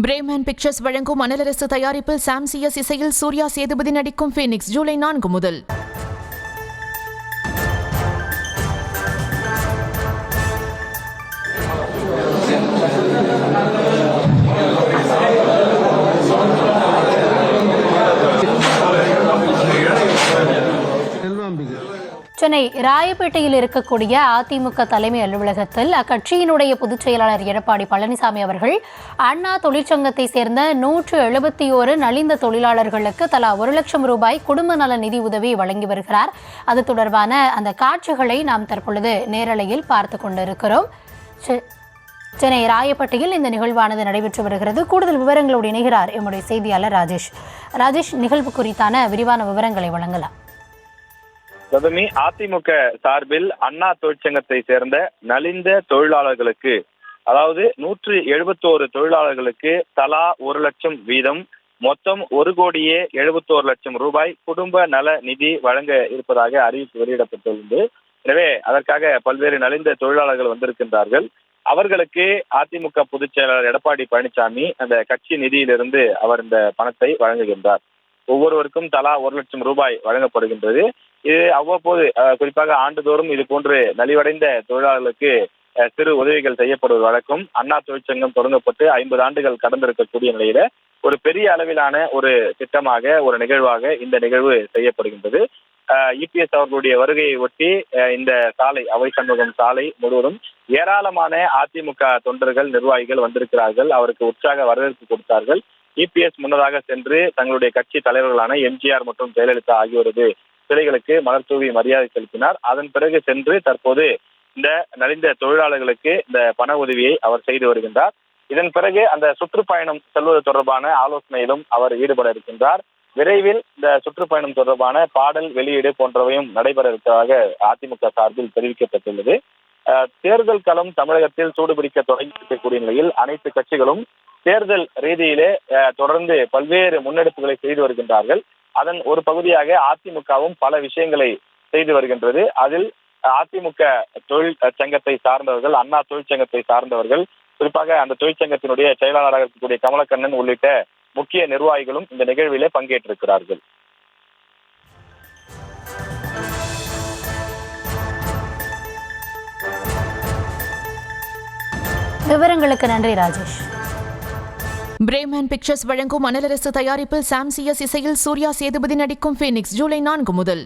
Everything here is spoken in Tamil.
பிரேமன் பிக்சர்ஸ் வழங்கும் அனலரசு தயாரிப்பில் சாம் சிஎஸ் இசையில் சூர்யா சேதுபதி நடிக்கும் ஃபீனிக்ஸ் ஜூலை 4 முதல். சென்னை ராயப்பேட்டையில் இருக்கக்கூடிய அதிமுக தலைமை அலுவலகத்தில் அக்கட்சியினுடைய பொதுச் செயலாளர் எடப்பாடி பழனிசாமி அவர்கள் அண்ணா தொழிற்சங்கத்தை சேர்ந்த 171 நலிந்த தொழிலாளர்களுக்கு தலா 1 லட்சம் ரூபாய் குடும்ப நல நிதி உதவி வழங்கி வருகிறார். அது தொடர்பான அந்த காட்சிகளை நாம் தற்பொழுது நேரலையில் பார்த்து கொண்டிருக்கிறோம். சென்னை ராயப்பேட்டையில் இந்த நிகழ்வானது நடைபெற்று வருகிறது. கூடுதல் விவரங்களோடு இணைகிறார் எம்முடைய செய்தியாளர் ராஜேஷ். நிகழ்வு குறித்தான விரிவான விவரங்களை வழங்கலாம். அதிமுக சார்பில் அண்ணா தொழிற்சங்கத்தை சேர்ந்த நலிந்த தொழிலாளர்களுக்கு, அதாவது 171 தொழிலாளர்களுக்கு தலா 1 லட்சம் வீதம், மொத்தம் 1,71,00,000 ரூபாய் குடும்ப நல நிதி வழங்க இருப்பதாக அறிவிப்பு வெளியிடப்பட்டுள்ளது. எனவே அதற்காக பல்வேறு நலிந்த தொழிலாளர்கள் வந்திருக்கின்றார்கள். அவர்களுக்கு அதிமுக பொதுச் செயலாளர் எடப்பாடி பழனிசாமி அந்த கட்சி நிதியிலிருந்து அவர் இந்த பணத்தை வழங்குகின்றார். ஒவ்வொருவருக்கும் தலா 1 லட்சம் ரூபாய் வழங்கப்படுகின்றது. இது அவ்வப்போது, குறிப்பாக ஆண்டுதோறும் இது போன்று நலிவடைந்த தொழிலாளர்களுக்கு சிறு உதவிகள் செய்யப்படுவது வழக்கம். அண்ணா தொழிற்சங்கம் தொடங்கப்பட்டு 50 ஆண்டுகள் கடந்திருக்கக்கூடிய நிலையில ஒரு பெரிய அளவிலான ஒரு திட்டமாக, ஒரு நிகழ்வாக இந்த நிகழ்வு செய்யப்படுகின்றது. இபிஎஸ் அவர்களுடைய வருகையை ஒட்டி இந்த சாலை, அவை சண்முகம் சாலை முழுவதும் ஏராளமான அதிமுக தொண்டர்கள், நிர்வாகிகள் வந்திருக்கிறார்கள். அவருக்கு உற்சாக வரவேற்பு கொடுத்தார்கள். இபிஎஸ் முன்னதாக சென்று தங்களுடைய கட்சி தலைவர்களான எம்ஜிஆர் மற்றும் ஜெயலலிதா ஆகியோரது சிலைகளுக்கு மலர் தூவி மரியாதை செலுத்தினார். அதன் பிறகு சென்று தற்போது இந்த நலிந்த தொழிலாளர்களுக்கு இந்த பண உதவியை அவர் செய்து வருகின்றார். இதன் பிறகு அந்த சுற்றுப்பயணம் செல்வது தொடர்பான ஆலோசனையிலும் அவர் ஈடுபட இருக்கின்றார். விரைவில் இந்த சுற்றுப்பயணம் தொடர்பான பாடல் வெளியீடு போன்றவையும் நடைபெற இருப்பதாக அதிமுக சார்பில் தெரிவிக்கப்பட்டுள்ளது. தேர்தல் களம் தமிழகத்தில் சூடுபிடிக்க தொடங்கி இருக்கக்கூடிய நிலையில் அனைத்து கட்சிகளும் தேர்தல் ரீதியிலே தொடர்ந்து பல்வேறு முன்னெடுப்புகளை செய்து வருகின்றார்கள். அதன் ஒரு பகுதியாக அதிமுகவும் பல விஷயங்களை செய்து வருகின்றது. அதில் அதிமுக தொழிற்சங்கத்தை சார்ந்தவர்கள், அண்ணா தொழிற்சங்கத்தை சார்ந்தவர்கள், குறிப்பாக அந்த தொழிற்சங்கத்தினுடைய செயலாளராக இருக்கக்கூடிய கமலக்கண்ணன் உள்ளிட்ட முக்கிய நிர்வாகிகளும் இந்த நிகழ்விலே பங்கேற்றிருக்கிறார்கள். விவரங்களுக்கு நன்றி ராஜேஷ். பிரேமன் பிக்சர்ஸ் வழங்கும் அனலரசு தயாரிப்பில் சாம் சிஎஸ் இசையில் சூர்யா சேதுபதி நடிக்கும் ஃபீனிக்ஸ் ஜூலை 4 முதல்.